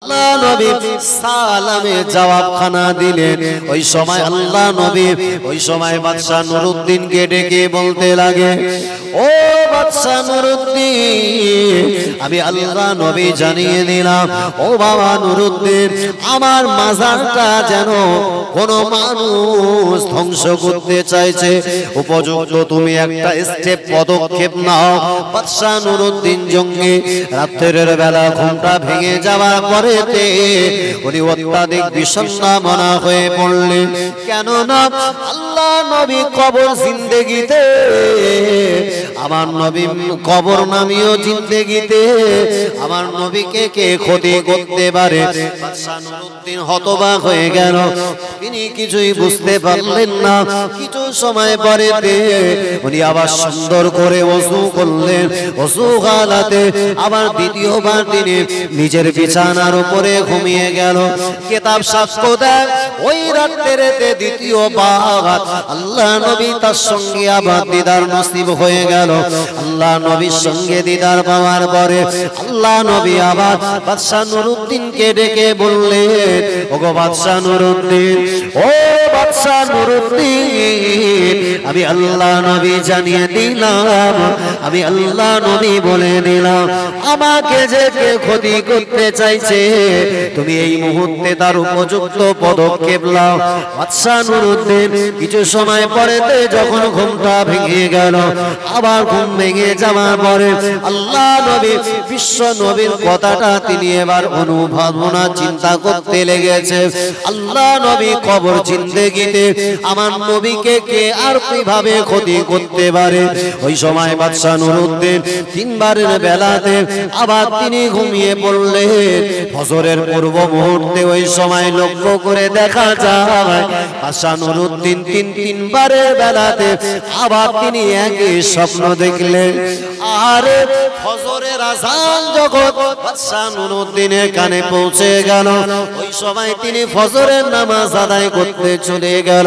আল্লাহ নবী সালামে জবাবখানা দিলেন। ওই সময় আল্লাহ নবী ওই সময় বাদশা নুরউদ্দিনকে ডেকে বলতে লাগে, ও বাদশা নুরউদ্দিন, আমি আল্লাহ নবী জানিয়ে দিলাম, ও বাবা নুরউদ্দিন, আমার মাজারটা যেন কোন মানুষ ধ্বংস করতে চাইছে, উপযুক্ত তুমি একটা স্টেপ পদক্ষেপ নাও। বাদশা নুরউদ্দিন জঙ্গি রাতের বেলা ঘুমটা ভেঙে যাওয়ার পরে উনি অত্যাধিক বিষণ্ণ মনা হয়ে পড়লেন। কেননা আল্লাহ নবী কবর জিন্দেগিতে, আমার নবী কবর নামীয় জিন্দেগিতে আমার নবীকে কে ক্ষতি করতে পারে। বাদশা নুরউদ্দিন হতবাক হয়ে গেল, তিনি কিছুই বুঝতে পারলেন না। কিছু সময় পরে উনি আবার সুন্দর করে ওযু করলেন। ওযু হালাতে আবার দ্বিতীয়বার তিনি নিজের বিছানার উপরে ঘুমিয়ে গেল। কিতাব সাক্ষ্য দেয়, ওই রাতেরতে দ্বিতীয়বার আল্লাহ নবী তার সঙ্গে আবার দিদার নসিব হয়ে গেল। আল্লাহ নবীর সঙ্গে দিদার পাওয়ার পরে আল্লাহ নবী আবার বাদশা নুরউদ্দিনকে ডেকে বললেন, ওগো বাদশা নুরউদ্দিন, ও বাদশা নুরউদ্দিন, আমি আল্লাহ নবী জানিয়ে দিলাম, আমি আল্লাহ নবী বলে দিলাম, আমাকে যে কে ক্ষতি করতে চাইছে তুমি এই মুহূর্তে তার উপযুক্ত পদক্ষেপ নাও। বাদশা নুরউদ্দিন কিছু সময় পরে যখন ঘুমটা ভেঙে গেল, আবার ঘুম ভেঙে যাওয়ার পরে আল্লাহ নবী বিশ্ব নবীর কথাটা তিনি এবার অনুভাবনা চিন্তা করতে লেগেছে। আল্লাহ নবী কবর জিন্দেগিতে আমার নবীকে কে আর কিভাবে ক্ষতি করতে পারে। ওই সময় বাদশা নুরউদ্দিন তিনবারের বেলাতে আবার তিনি ঘুমিয়ে পড়লেন। ফজরের পূর্ব মুহূর্তে ওই সময় লক্ষ্য করে দেখা যায় বাদশা নুরউদ্দিন তিনবারের বেলাতে আবার তিনি একই স্বপ্ন দেখলেন। আর ফজরের আযান যখন বাদশা নুরউদ্দিনের কানে পৌঁছে গেল, ওই সময় তিনি ফজরের নামাজ আদায় করতে চলে গেল।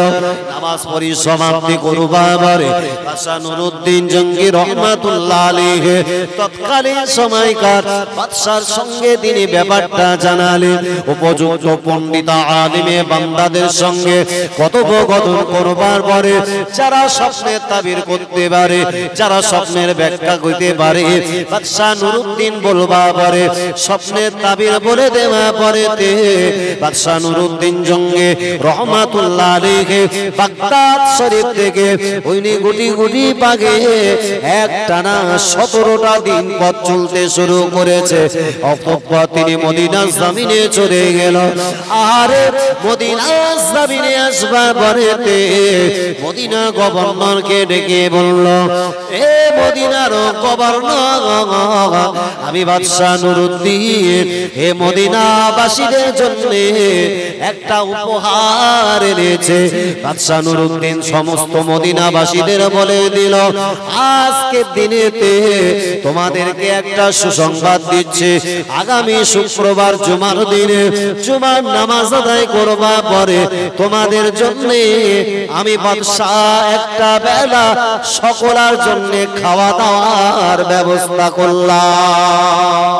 নামাজ পরিসমাপ্তি করবার পরে বাদশা নুরউদ্দিন জঙ্গি রহমাতুল্লাহ আলাইহি তৎকালীন সময়কার বাদশার সঙ্গে তিনি ব্যাপারটা জানালেন। উপযুক্ত পণ্ডিত আলিমে বান্দাদের সঙ্গে কথোপকথন করবার পরে যারা স্বপ্নের তাবির করতে পারে, যারা স্বপ্নের ব্যাখ্যা করতে পারে, বাদশা নুরউদ্দিন বলবার পরে স্বপ্নের তাবির বলে দেওয়া পরে বাদশা নুরউদ্দিন জঙ্গি রহমাতুল্লাহ আলাইহি বাগদাদ শরীফ থেকে ওইনি গুটি গুটি পাগে একটানা 17টা দিন পথ চলতে শুরু করেছে। অতঃপর তিনি মদিনার জমিনে চলে গেল। আর মদিনার জমিনে আসবার পরে মদিনা গভর্নরকে ডেকে বলল, এ মদিনার গভর্নর, আমি বাদশা নুরউদ্দিন হে মদিনাবাসীদের জন্য একটা উপহার এনেছে। বাদশা নুরউদ্দিন সমস্ত মদিনাবাসীদের বলে দিল, আজকের দিনেতে তোমাদেরকে একটা সুসংবাদ দিচ্ছে, আগামী শুক্রবার জুমার দিনে জুমার নামাজ আদায় করবার পরে তোমাদের জন্য আমি বাদশা একটা বেলা সকলের জন্য খাওয়া দাওয়ার ব্যবস্থা করলাম।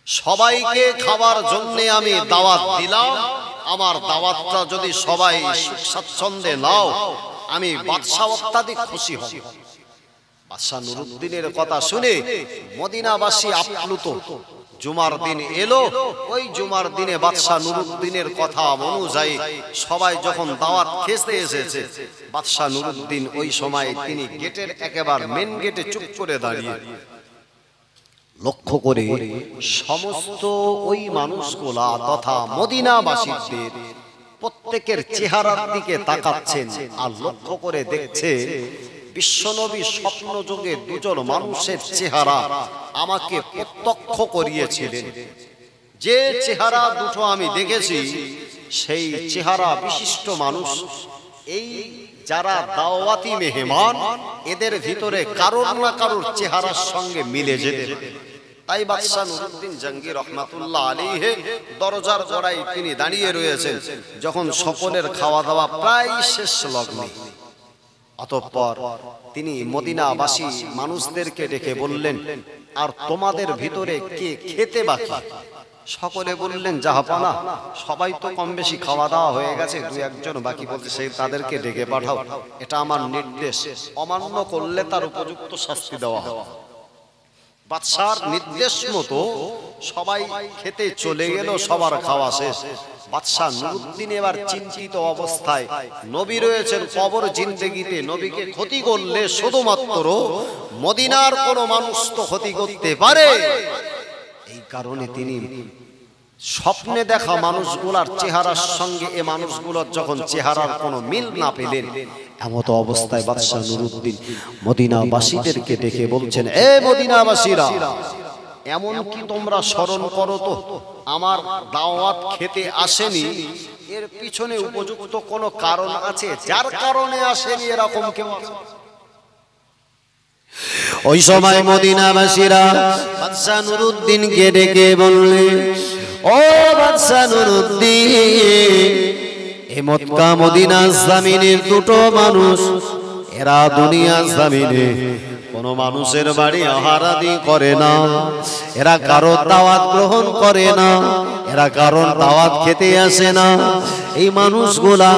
সবাইকে খাবার জন্য আমি দাওয়াত দিলাম। আমার দাওয়াতটা যদি সবাই স্বাচ্ছন্দ্যে নাও, আমি বাদশা অত্যাধিক খুশি হব। বাদশা নুরউদ্দিনের কথা শুনে মদিনাবাসী আপ্লুত। জুমার দিন এলো, ওই জুমার দিনে বাদশা নুরউদ্দিনের কথা অনুযায়ী সবাই যখন দাওয়াত খেতে এসেছে, বাদশা নুরউদ্দিন ওই সময় তিনি গেটের একেবারে মেন গেটে চুপ করে দাঁড়িয়ে লক্ষ্য করে সমস্ত ওই মানুষগুলা তথা মদিনাবাসীদের প্রত্যেকের চেহারার দিকে তাকাচ্ছেন আর লক্ষ্য করে দেখছে বিশ্বনবী স্বপ্ন যুগে দুজন মানুষের চেহারা আমাকে প্রত্যক্ষ করিয়েছিলেন। যে চেহারা দুটো আমি দেখেছি সেই চেহারা বিশিষ্ট মানুষ। এই যারা দাওয়াতি মেহমান, এদের ভিতরে কারোর না কারোর চেহারার সঙ্গে মিলে যেতে। তাই বাদশা নুরউদ্দিন জঙ্গি রহমাতুল্লাহ আলাইহি দরজার গোড়ায় তিনি দাঁড়িয়ে রয়েছেন। যখন সকলের খাওয়া দাওয়া প্রায় শেষ লগ্নে, অতঃপর তিনি মদিনাবাসী মানুষদেরকে ডেকে বললেন, আর তোমাদের ভিতরে কে খেতে বাকি? সকলে বললেন, জাহাপানা, সবাই তো কম বেশি খাওয়া দাওয়া হয়ে গেছে, দুই একজন বাকি বলতে, সেই তাদেরকে ডেকে পাঠাও, এটা আমার নির্দেশ, অমান্য করলে তার উপযুক্ত শাস্তি দেওয়া হবে। বাদশার নির্দেশ মতো সবাই খেতে চলে গেল, সবার খাওয়া শেষ। বাদশাহ নুরউদ্দিন এবার চিন্তিত অবস্থায়, নবী রয়েছেন কবর জিন্দেগিতে, নবীকে ক্ষতি করলে শুধুমাত্র মদিনার কোনো মানুষ তো ক্ষতি করতে পারে। এই কারণে তিনি স্বপ্নে দেখা মানুষগুলোর চেহারার সঙ্গে এ মানুষগুলোর যখন চেহারার কোনো মিল না পেলেন, এমত অবস্থায় বাদশাহ নুরউদ্দিন মদিনাবাসীদেরকে ডেকে বলছেন, এ মদিনাবাসীরা, এমন কি তোমরা স্মরণ করো তো আমার দাওয়াত খেতে আসেনি, এর পিছনে উপযুক্ত কোনো কারণ আছে, যার কারণে আসেনি এরকম কেউ? ওই সময় মদিনাবাসীরা বাদশাহ নুরউদ্দিনকে ডেকে বললেন, ও বাদশাহ নুরউদ্দিন, এই মক্কা মদিনা জমিনের দুটো মানুষ, এরা দুনিয়া জমিনে কোনো মানুষের বাড়ি আহারাদি করে না, এরা কারো দাওয়াত গ্রহণ করে না, এরা কারণ দাওয়াত খেতে আসে না। এই মানুষগুলা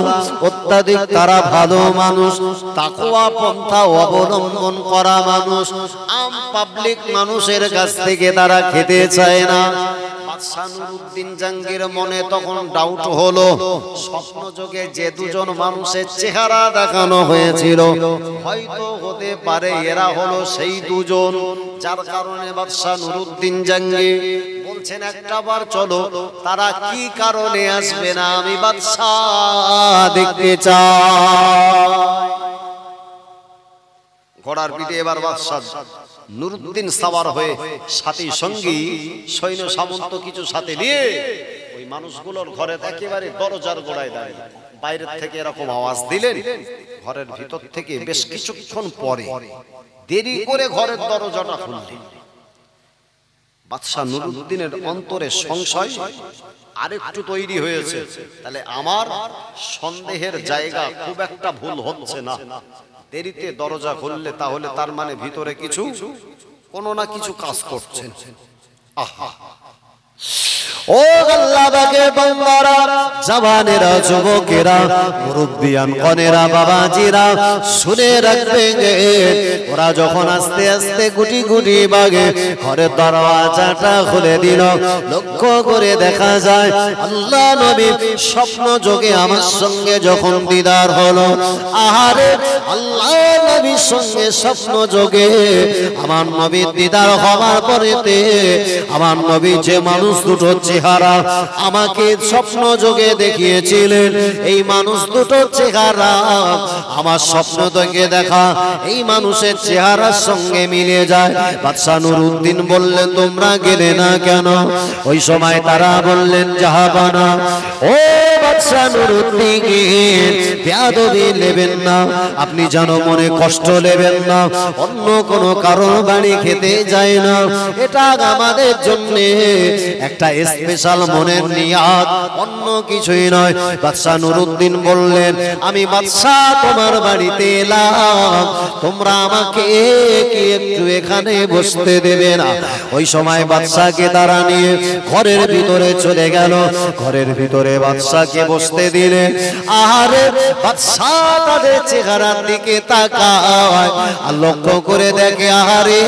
অত্যাধিক তারা ভালো মানুষ, তাকওয়া পন্থা অবলম্বন করা মানুষ, আম পাবলিক মানুষের কাছ থেকে তারা খেতে চায় না। বাদশাহ নুরউদ্দিন জাহাঙ্গীর মনে তখন ডাউট হলো, স্বপ্ন যোগে যে দুজন মানুষের চেহারা দেখানো হয়েছিল, হয়তো হতে পারে এরা হলো সেই দুজন, যার কারণে বাদশাহ নুরউদ্দিন জাহাঙ্গীর বলছেন, একটা বার চলো, তারা কি কারণে আসবে না আমি বাদশাহ দেখতে চাই। ঘোড়ার পিঠে এবার বাদশাহ নুরউদ্দিন সাওয়ার হয়ে সাথী সঙ্গী সৈন্য সামন্ত কিছু সাথে নিয়ে ওই মানুষগুলোর ঘরে একেবারে দরজার গোড়ায় দাঁড়িয়ে বাইরে থেকে এরকম আওয়াজ দিলেন। ঘরের ভিতর থেকে বেশ কিছুক্ষণ পরে দেরি করে ঘরের দরজাটা খুললেন। বাদশাহ নুরউদ্দিনের অন্তরে সংশয় আরেকটু তৈরি হয়েছে, তাহলে আমার সন্দেহের জায়গা খুব একটা ভুল হচ্ছে না। দেরিতে দরজা খুললে তাহলে তার মানে ভিতরে কিছু কোনো না কিছু কাজ করছেন। আহা, ও আল্লাহ পাকের বান্দারা, জওয়ানেরা, যুবকেরা, মুরব্বিয়ান কনেরা, বাবাজিরা, শুনে রাখবেন, ওরা যখন আস্তে আস্তে গুটি গুটি বাগে ঘরের দরওয়াজাটা খুলে দিল, লক্ষ্য করে দেখা যায় আল্লাহ নবী স্বপ্ন যোগে আমার সঙ্গে যখন দিদার হলো। আহারে, আল্লাহ নবীর সঙ্গে স্বপ্ন যোগে আমার নবীর দিদার হওয়ার পরেতে আমার নবী যে মানুষ দুটো চেহারা আমাকে স্বপ্ন যোগে দেখিয়েছিলেন, এই মানুষ দুটোর চেহারা আমার স্বপ্ন থেকে দেখা এই মানুষের চেহারার সঙ্গে মিলে যায়। বাদশাহ নুরউদ্দিন বললেন, তোমরা গেলে না কেন? ওই সময় তারা বললেন, জাহাপানা, ও বাদশাহ নুরউদ্দিন, বেয়াদবি নেবেন না, আপনি যেন মনে কষ্ট নেবেন না, অন্য কোনো কারণ বাড়ি খেতে যায় না, এটা আমাদের জন্য একটা স্পেশাল মনের নিয়াত, অন্য কিছুই নয়। বাদশাহ নুরউদ্দিন বললেন, আমি বাদশাহ তোমার বাড়িতে এলাম, তোমরা আমাকে কি একটু এখানে বসতে দেবে না? ওই সময় বাদশাকে তারা নিয়ে ঘরের ভিতরে চলে গেল। ঘরের ভিতরে বাদশাকে বসতে দিলে, আহারে, বাদশাহ তাদের চেহারার দিকে তাকায় আর লক্ষ্য করে দেখে, আহারে,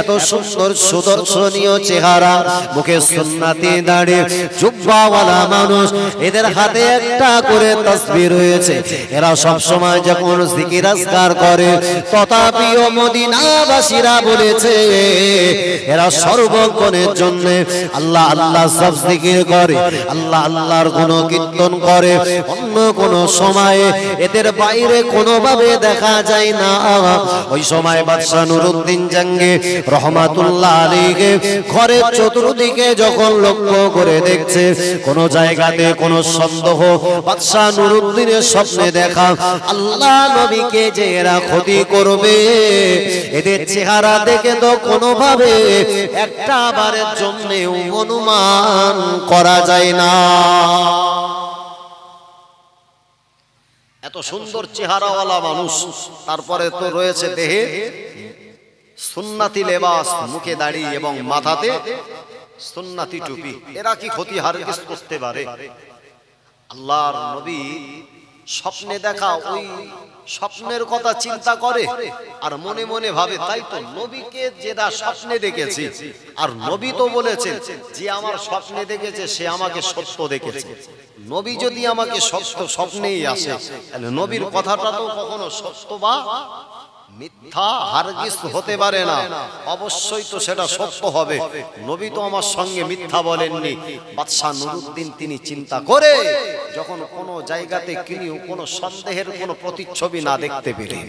এত সুন্দর সুদর্শনীয় চেহারা, মুখে সুন্নতি দাড়ি, জুব্বাওয়ালা মানুষ, এদের হাতে একটা করে তাসবিহ রয়েছে, এরা সব সময় যখন জিকির আজকার করে, তথাপিও মদিনাবাসীরা বলেছে এরা সর্বক্ষণের জন্য আল্লাহ আল্লাহ সব জিকির করে, আল্লাহ আল্লাহর গুণ কীর্তন করে, অন্য কোন সময়ে এদের বাইরে কোনোভাবে দেখা যায় না। ওই সময় বাদশাহ নুরউদ্দিন জাহাঙ্গীর রহমাতুল্লাহ আলাইহি ঘরের চতুর্দিকে যখন লক্ষ্য করে দেখছে কোন জায়গাতে কোন সন্দেহ, বাদশাহ নুরউদ্দিনের স্বপ্নে দেখা আল্লাহ নবীকে যে এরা ক্ষতি করবে, এদের চেহারা দেখে তো কোনোভাবে একটা বারের জন্য অনুমান করা যায় না। এত সুন্দর চেহারাওয়ালা মানুষ, তারপরে তো রয়েছে দেহে সুন্নাতি লেবাস, মুখে দাড়ি এবং মাথাতে সুন্নাতি টুপি। এরা কি ক্ষতি হারগিজ করতে পারে? আল্লাহর নবী স্বপ্নে দেখা ওই স্বপ্নের কথা চিন্তা করে আর মনে মনে ভাবে, তাই তো নবীকে যেটা স্বপ্নে দেখেছি, আর নবী তো বলেছেন যে আমার স্বপ্নে দেখেছে সে আমাকে সত্য দেখেছে। নবী যদি আমাকে সত্য স্বপ্নেই আসে, তাহলে নবীর কথাটা তো কখনো সত্য বা মিথ্যা হারগিজ হতে পারে না, অবশ্যই তো সেটা সত্য হবে। নবী তো আমার সঙ্গে মিথ্যা বলেননি। বাদশাহ নুরুদ্দিন তিনি চিন্তা করে যখন কোনো জায়গাতে কোনো সন্দেহের কোনো প্রতিচ্ছবি না দেখতে পেলেন,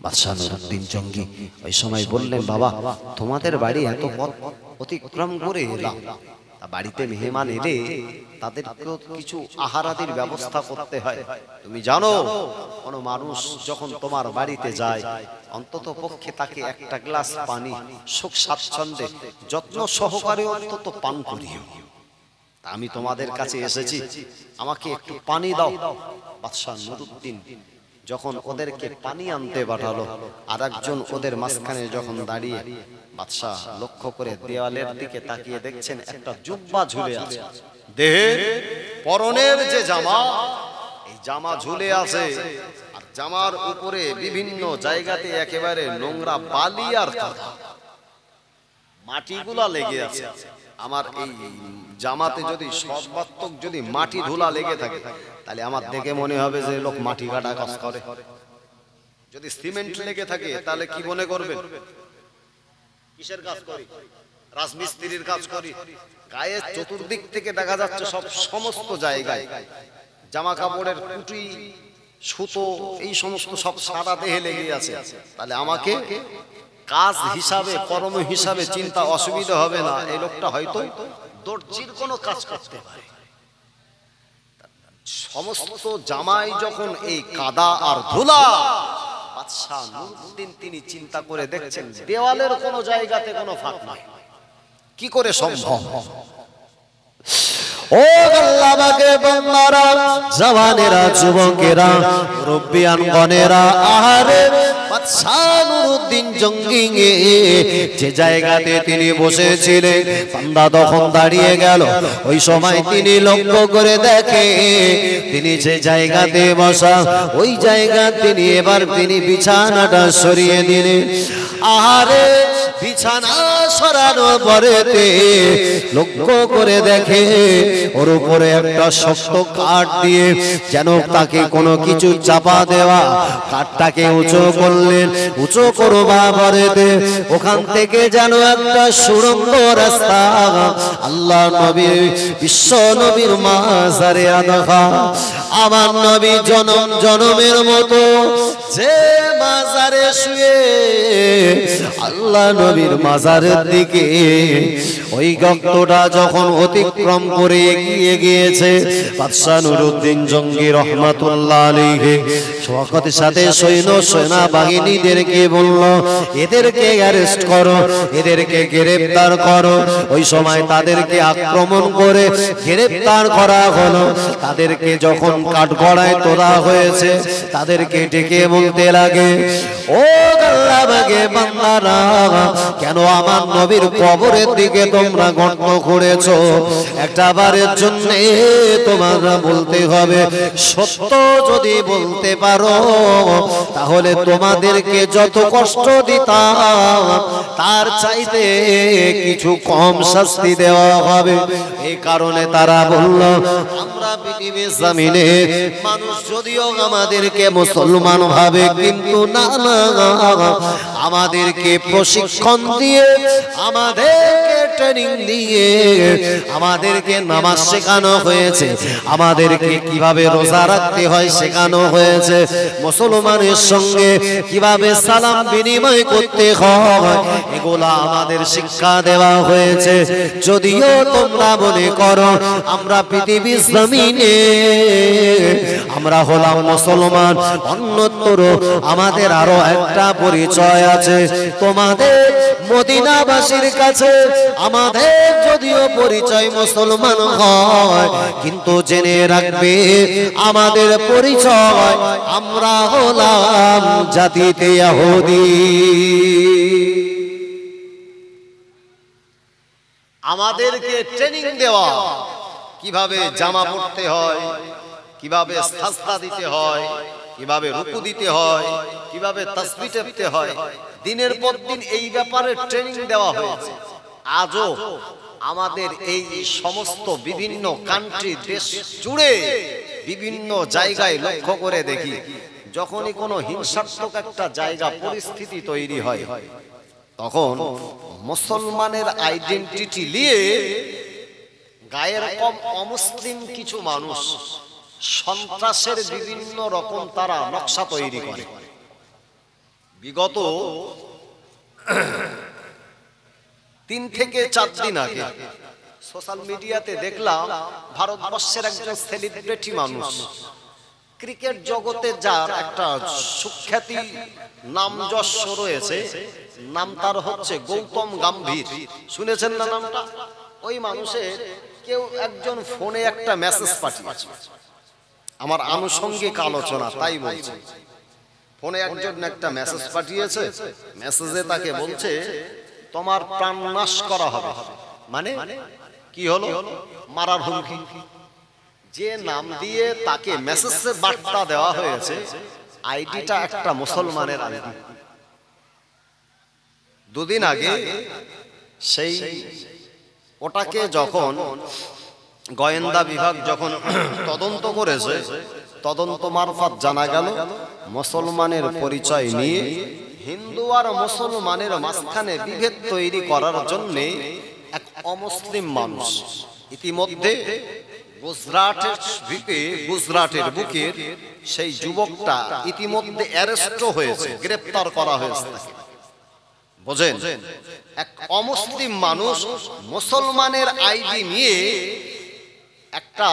বাদশাহ নুরুদ্দিন জঙ্গি ওই সময় বললেন, বাবা তোমাদের বাড়ি এত পথ অতিক্রম করে এলাম, বাড়িতে মেহমান এলে তাদেরকেও কিছু আহারাদির ব্যবস্থা করতে হয়। তুমি জানো কোন মানুষ যখন তোমার বাড়িতে যায় অন্তত পক্ষে তাকে একটা গ্লাস পানি সুখ স্বাচ্ছন্দ্যে যত্ন সহকারে অন্তত পান করিও। আমি তোমাদের কাছে এসেছি, আমাকে একটু পানি দাও। বাদশাহ নুরুদ্দিন যখন ওদেরকে পানি আনতে পাঠালো, আর একজন ওদের মাঝখানে যখন দাঁড়িয়ে, বাদশাহ লক্ষ্য করে দেওয়ালের দিকে তাকিয়ে দেখছেন একটা জুব্বা ঝুলে আছে, দেহে পরনের যে জামা, এই জামা ঝুলে আছে, আর জামার উপরে বিভিন্ন জায়গাতে একেবারে নোংরা বালি আর কাদা মাটিগুলা লেগে আছে। আমার এই জামাতে যদি সর্বাত্মক যদি মাটি ধুলা লেগে থাকে, তাহলে আমার দেখে মনে হবে যে লোক মাটি কাটা কাজ করে। যদি সিমেন্ট লেগে থাকে তাহলে কি মনে করবেন? কিসের কাজ করি? রাজমিস্ত্রির কাজ করি। গায়ে চতুর্দিক থেকে দেখা যাচ্ছে সব সমস্ত জায়গায় জামা কাপড়ের কুটি সুতো এই সমস্ত সব সারা দেহে লেগে আছে, তাহলে আমাকে কাজ হিসাবে কর্ম হিসাবে চিন্তা অসুবিধা হবে না, এই লোকটা হয়তো দর্জির কোনো কাজ করতে পারে। সমস্ত জামাই যখন এই কাদা আর ধুলা, বাদশাহ নুরুদ্দিন তিনি চিন্তা করে দেখছেন দেওয়ালের কোনো জায়গাতে কোনো ফাঁক নাই, কি করে সম্ভব? ও আল্লাহকে বান্দারা, জওয়ানেরা, যুবকেরা, মুরব্বিয়ান গণেরা, আহারে বাদশাহ নুরুদ্দিন জঙ্গি যে জায়গাতে তিনি বসেছিলেন, বান্দা তখন দাঁড়িয়ে গেল। ওই সময় তিনি লক্ষ্য করে দেখে তিনি যে জায়গাতে বসা, ওই জায়গা তিনি বিছানাটা সরিয়ে দিলেন। আহারে বিছানা সরানোর পরেতে লক্ষ্য করে দেখে ওর উপরে একটা শক্ত কাঠ দিয়ে যেন তাকে কোনো কিছু চাপা দেওয়া। কাঠটাকে উঁচু করলেন, উঁচু করবা পরেতে ওখান থেকে যেন একটা সুড়ঙ্গ রাস্তা, আল্লাহ নবী বিশ্ব নবীর মাজারে আদখা, আমার নবী জনম জনমের মতো যে মাজারে শুয়ে আল্লাহ নবীর মাজারের দিকে ওই গর্তটা যখন অতিক্রম করে এগিয়ে গিয়েছে, বাদশাহ নুরুদ্দিন জঙ্গি রহমাতুল্লাহ আলাইহি শওকতের সাথে সেনা বাহিনীদেরকে বলল, এদেরকে অ্যারেস্ট করো, এদেরকে গ্রেফতার করো। ওই সময় তাদেরকে আক্রমণ করে গ্রেফতার করা হলো। তাদেরকে যখন কাঠগড়ায় তোলা হয়েছে, তাদেরকে ডেকে বলতে লাগে, ও আল্লাহকে বান্দারা, কেন আমার নবীর কবরের দিকে তোমরা গর্ত করেছো? একটা বারের জন্য তোমরা বলতে হবে, সত্য যদি বলতে পারো তাহলে তোমাদেরকে যত কষ্ট দিতাম তার চাইতে কিছু কম শাস্তি দেওয়া হবে। এই কারণে তারা বলল, আমরা পৃথিবীর জমিনে মানুষ যদিও আমাদেরকে মুসলমান ভাবে, কিন্তু না না, আমাদেরকে প্রশিক্ষণ দিয়ে, আমাদেরকে ট্রেনিং দিয়ে, আমাদেরকে নামাজ শেখানো হয়েছে, আমাদেরকে কিভাবে রোজা রাখতে হয় শেখানো হয়েছে, মুসলমানের সঙ্গে কিভাবে সালাম বিনিময় করতে হয় এগুলা আমাদের শিক্ষা দেওয়া হয়েছে। যদিও তোমরা মনে করো আমরা পৃথিবীর জমিনে আমরা হলাম মুসলমান, অন্যতর আমাদের আরো একটা পরিচয় আছে। তোমাদের মদিনাবাসীর কাছে আমাদের যদিও পরিচয় মুসলমান হয়, কিন্তু জেনে রাখবে আমাদের পরিচয় আমরা হলাম জাতিতে ইহুদি। আমাদেরকে ট্রেনিং দেওয়া কিভাবে জামা পড়তে হয়, কিভাবে সাজদা দিতে হয়, কিভাবে রুকু দিতে হয়, কিভাবে তাসবিহ পড়তে হয়, দিনের পর দিন এই ব্যাপারে ট্রেনিং দেওয়া হয়েছে। আজও আমাদের এই সমস্ত বিভিন্ন কান্ট্রি দেশ জুড়ে বিভিন্ন জায়গায় লক্ষ্য করে দেখি, যখনই কোনো হিংসাত্মক একটা জায়গা পরিস্থিতি তৈরি হয়, তখন মুসলমানের আইডেন্টিটি নিয়ে গায়ের কম অমুসলিম কিছু মানুষ সন্ত্রাসের বিভিন্ন রকম তারা নকশা তৈরি করে। বিগত 3 থেকে 4 দিন আগে সোশ্যাল মিডিয়াতে দেখলাম ভারতবর্ষের একজন সেলিব্রিটি মানুষ, ক্রিকেট জগতে যার একটা সুখ্যাতি নাম যশ রয়েছে, নাম তার হচ্ছে গৌতম গম্ভীর। শুনেছেন না নামটা? ওই মানুষের কেউ একজন ফোনে একটা মেসেজ পাঠিয়েছে, আমার আনুষঙ্গিক আলোচনা তাই বলছি। ফোনে একজন একটা মেসেজ পাঠিয়েছে, মেসেজে তাকে বলছে তোমার প্রাণ নাশ করা হবে। মানে কি হলো? মারার হুমকি। যে নাম দিয়ে তাকে মেসেজে বার্তা দেওয়া হয়েছে, আইডিটা একটা মুসলমানের আইডি। 2 দিন আগে সেই ওটাকে যখন গোয়েন্দা বিভাগ যখন তদন্ত করেছে, তদন্ত মারফত জানা গেল মুসলমানের পরিচয় নিয়ে হিন্দু আর মুসলমানের মাঝখানে বিভেদ তৈরি করার জন্য এক অমুসলিম মানুষ ইতিমধ্যে গুজরাটের বুকের সেই যুবকটা ইতিমধ্যে অ্যারেস্ট হয়েছে, গ্রেফতার করা হয়েছে। বোঝেন, এক অমুসলিম মানুষ মুসলমানের আইডি নিয়ে একটা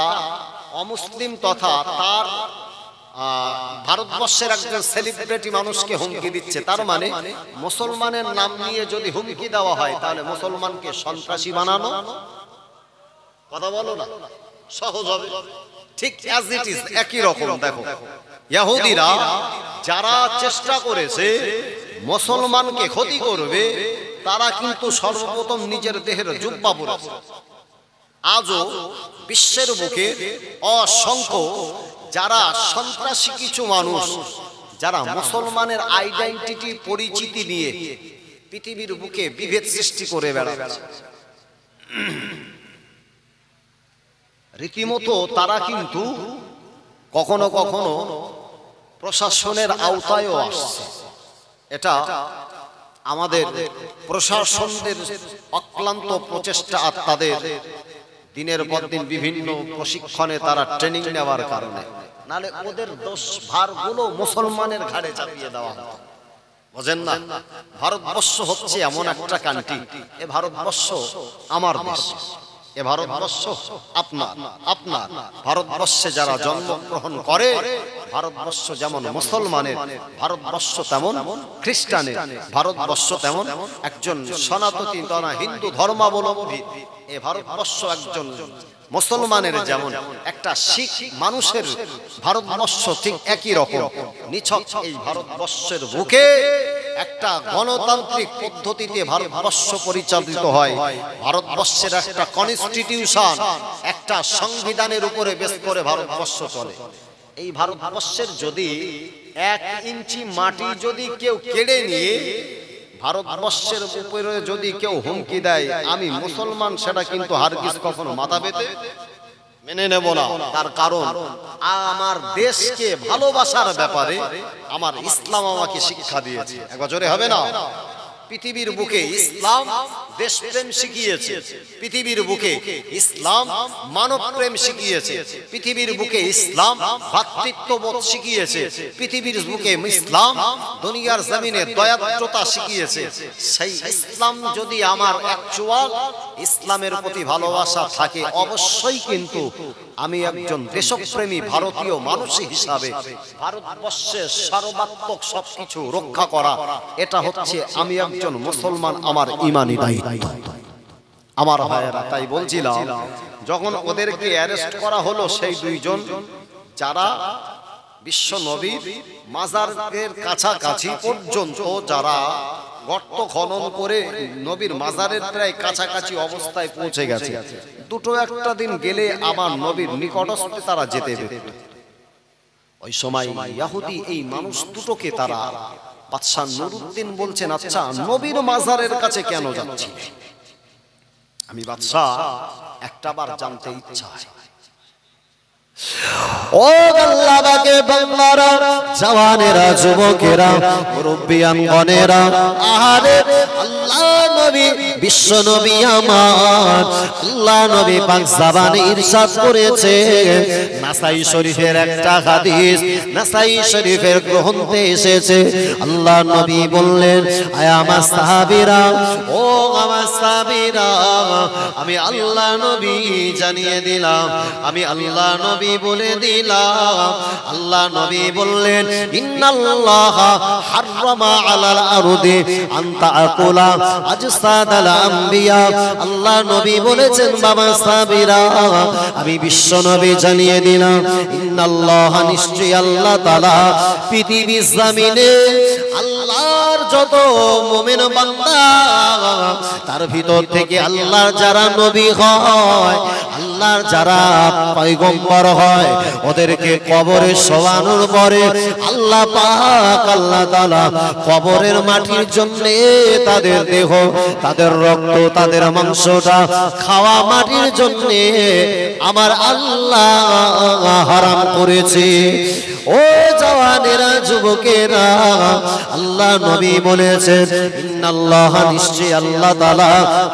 অমুসলিম তথা তার ভারতবর্ষের একজন সেলিব্রিটি মানুষকে হুমকি দিচ্ছে। তার মানে মুসলমানের নাম নিয়ে যদি হুমকি দেওয়া হয়, তাহলে মুসলমানকে সন্ত্রাসী বানানো, কথা বলো না, সহজ হবে। ঠিক অ্যাজ ইট ইজ একই রকম। দেখো, ইহুদিরা যারা চেষ্টা করেছে মুসলমানকে ক্ষতি করবে, তারা কিন্তু সর্বপ্রথম নিজের দেহের জুব্বা পরেছে। আজও বিশ্বের বুকে অসংখ্য যারা সন্ত্রাসী কিছু মানুষ, যারা মুসলমানের আইডেন্টিটি পরিচিতি নিয়ে পৃথিবীর বুকে বিভেদ সৃষ্টি করে বেড়াচ্ছে। রীতিমতো তারা কিন্তু কখনো কখনো প্রশাসনের আওতায়ও আসছে। এটা আমাদের প্রশাসনদের অক্লান্ত প্রচেষ্টা আর তাদের দিনের পর দিন বিভিন্ন প্রশিক্ষণে তারা ট্রেনিং নেওয়ার কারণে, নালে ওদের দোষ ভারগুলো মুসলমানের ঘাড়ে চাপিয়ে দেওয়া হতো। বোঝেন না, ভারতবর্ষ হচ্ছে এমন একটা কান্ট্রি, এ ভারতবর্ষ আমার দেশ, এ ভারতবর্ষ আপনার আপনার। ভারতবর্ষে যারা জন্মগ্রহণ করে, ভারতবর্ষ যেমন মুসলমানের, ভারতবর্ষ তেমন খ্রিস্টানের, ভারতবর্ষ তেমন একজন সনাতনী তথা হিন্দু ধর্মাবলম্বী, এ ভারতবর্ষ একজন মুসলমানের যেমন একটা শিখ মানুষের ভারতবর্ষ ঠিক একই রকম। নিছক এই ভারতবর্ষের বুকে একটা গণতান্ত্রিক পদ্ধতিতে ভারতবর্ষ পরিচালিত হয়। ভারতবর্ষের একটা কনস্টিটিউশন, একটা সংবিধানের উপরে বেস করে ভারতবর্ষ চলে। এই ভারতবর্ষের যদি 1 ইঞ্চি মাটি যদি কেউ কেড়ে নিয়ে ভারতবর্ষের উপরে যদি কেউ হুমকি দেয় আমি মুসলমান, সেটা কিন্তু হারগিজ কখনো মাথা পেতে মেনে নেব না। তার কারণ আমার দেশকে ভালোবাসার ব্যাপারে আমার ইসলাম আমাকে শিক্ষা দিয়েছে। একবার জোরে হবে না? পৃথিবীর বুকে ইসলাম দেশপ্রেম শিখিয়েছে, পৃথিবীর বুকে ইসলাম মানব প্রেম শিখিয়েছে, পৃথিবীর বুকে ইসলাম ভ্রাতৃত্ববোধ শিখিয়েছে, পৃথিবীর বুকে ইসলাম দুনিয়ার জমিনে দয়াদ্রতা শিখিয়েছে। সেই ইসলাম যদি আমার অ্যাকচুয়াল ইসলামের প্রতি ভালোবাসা থাকে, অবশ্যই কিন্তু আমি একজন দেশপ্রেমী ভারতীয় মানুষ হিসাবে ভারতবর্ষের সর্বাত্মক সবকিছু রক্ষা করা, এটা হচ্ছে আমি একজন মুসলমান আমার ঈমানি দায়িত্ব। আমার ভাইয়েরা, তাই বলছিলাম যখন ওদেরকে অ্যারেস্ট করা হলো, সেই দুইজন যারা বিশ্ব নবীর মাজারের কাছাকাছি পর্যন্ত যারা গর্ত খনন করে নবীর মাজারের প্রায় কাছাকাছি অবস্থায় পৌঁছে গেছে, দুটো একটা দিন গেলে আমার নবীর নিকটস্থে তারা যেতে পেরে। ওই সময় ইহুদি এই মানুষ দুটোকে তারা বাদশা নুরউদ্দিন বলছেন, আচ্ছা নবীর মাজারের কাছে কেন যাচ্ছি? আমি বাদশা একটাবার জানতে ইচ্ছা হয়। ও আল্লাহ পাকে বাংলারা, জওয়ানেরা, যুবকেরা, মুরব্বিয়ানগণেরা, আহারে আল্লাহ নবী বিশ্ব নবী আমার আল্লাহ নবী পাক জবানে ইরশাদ করেছে, নাসাই শরীফের একটা হাদিস, নাসাই শরীফের গ্রন্থে এসেছে, আল্লাহ নবী বললেন, আয় আমার সাহাবীরা, ও আমার সাহাবীরা, আমি আল্লাহ নবী জানিয়ে দিলাম, আমি আল্লাহ নবী বলে দিলাম, আল্লাহ নবী বললেন, ইন্নাল্লাহা হাররামা আলাল আরদি আন তাআকুলা আজসাদাল আম্বিয়া। আল্লাহ নবী বলেছেন, বাবা সাহাবীরা, আমি বিশ্ব নবী জানিয়ে দিলাম, ইন্নাল্লাহা, নিশ্চয়ই আল্লাহ তাআলা পৃথিবীর জমিনে আল্লাহর যত মুমিন বান্দা, তার ভিতর থেকে আল্লাহর যারা নবী হয়, আল্লাহর যারা পয়গম্বর হয়, ওদেরকে কবরে শোয়ানোর পরে আল্লাহ পাক আল্লাহ তাআলা কবরের মাটির জন্য তাদের দেহ, তাদের রক্ত, তাদের মাংসটা খাওয়া মাটির জন্য আমার আল্লাহ হারাম করেছে। ও জওয়ানেরা, যুবকেরা, আল্লাহ নবী বলেছেন, ইন্নাল্লাহা, নিশ্চয়ই আল্লাহ তাআলা